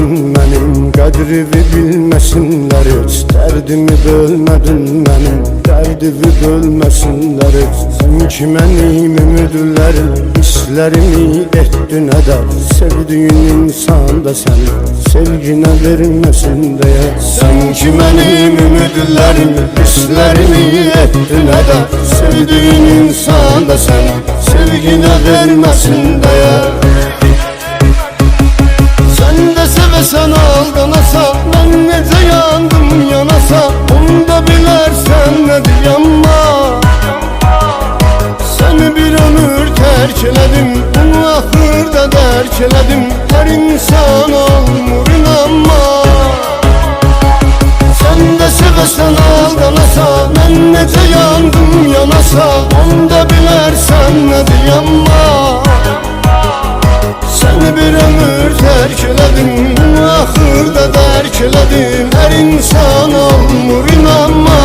bölmedin benim, qədrimi bilməsinlər heç. Dərdimi bölmədin benim, dərdimi bölməsinlər heç. Sən ki mənim ümidlərim, hislərimi etdin ədər. Sevdiyin insan da səni sevginə verməsin deyə. Sən ki mənim ümidlərim, hislərimi etdin ədər. Sevdiyin insan da səni sevginə verməsin deyə. Sen de sevesen aldanasa, ben nece yandım yanasa, onu da bilersen ne diyanma. Seni bir ömür terk eledim, bunu ahırda derk eledim. Her insan olmur inanma. Sen de sevesen aldanasa, ben nece yandım yanasa, onu da bilersen ne diyanma. Seni bir ömür terk eledim, ahırda derk eledim. Her insan olmur inanma.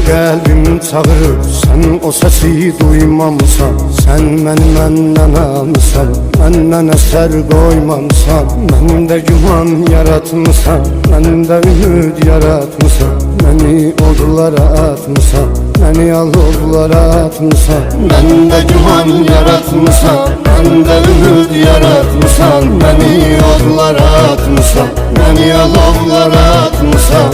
Qəlbim çağırır, sən o səsi duymamısan. Sən məni məndən almısan, məndən əsər qoymamısan. Məndə güman yaratmısan, məndə ümid yaratmısan. Məni odlara atmısan, məni alovlara atmısan. Məndə güman yaratmısan, məndə ümid yaratmısan. Məni odlara atmısan, məni alovlara atmısan.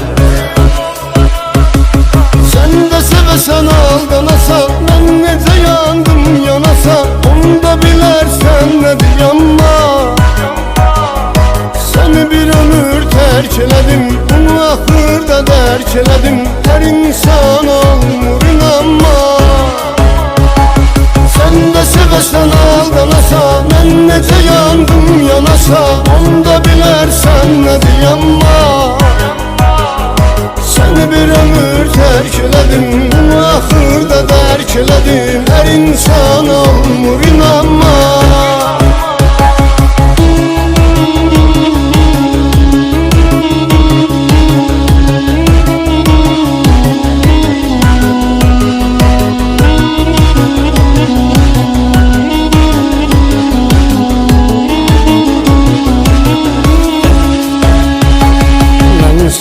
Sen de sevesen aldanasa, ben nece yandım yanasa, onu da bilersen ne diyanma. Seni bir ömür terk eledim, bunu ahırda derk eledim. Her insan olmur inanma. Sen de sevesen aldanasa, ben nece yandım yanasa, onu da bilersen ne diyanma. Seni bir ömür terk eledim, ahırda derk eledim. Her insan olmur inanma.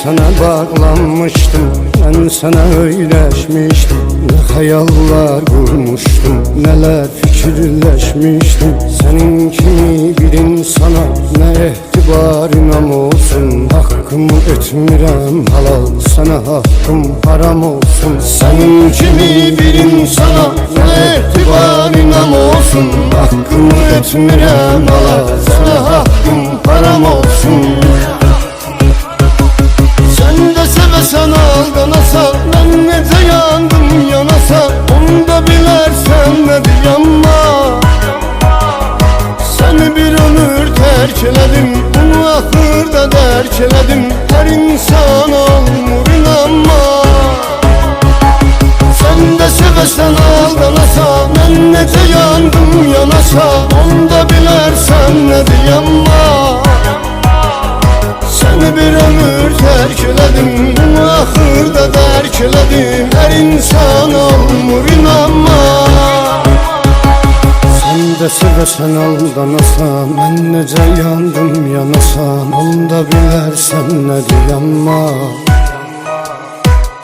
Sana bağlanmıştım, ben sana öyleşmiştim. Ne hayaller kurmuştum, neler fikirleşmiştim. Senin kimi bir insana ne etibarınam olsun. Hakkımı etmirəm halal, sana hakkım haram olsun. Senin kimi bir insana ne etibarınam olsun. Hakkımı etmirəm halal, sana hakkım haram olsun. Sen aldanasa, ben nece yandım yanasa, onu da bilersen ne diyanma. Seni bir ömür terk eledim, bunu ahırda derk eledim. Her insan olmur inanma. Sen de sevesen aldanasa, ben nece yandım yanasa, onu da bilersen ne diyanma. Seni bir ömür terk eledim, ahırda derk eledim. Her insan olmur inanma. Sen de sevesen aldanasam, ben nece yandım yanasam, onu da bilersen ne diyanma.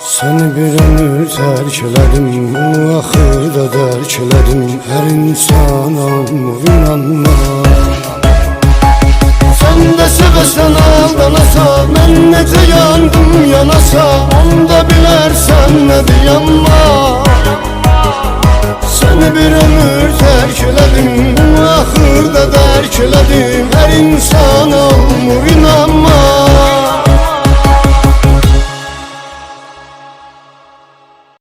Seni bir ömür terk eledim, ahırda derk eledim. Her insan olmur inanma. Sen de sevesen aldanasa, ben nece yandım yanasa, onu da bilersen ne diyanma. Seni bir ömür terk eledim, ahırda derk eledim. Her insan olmur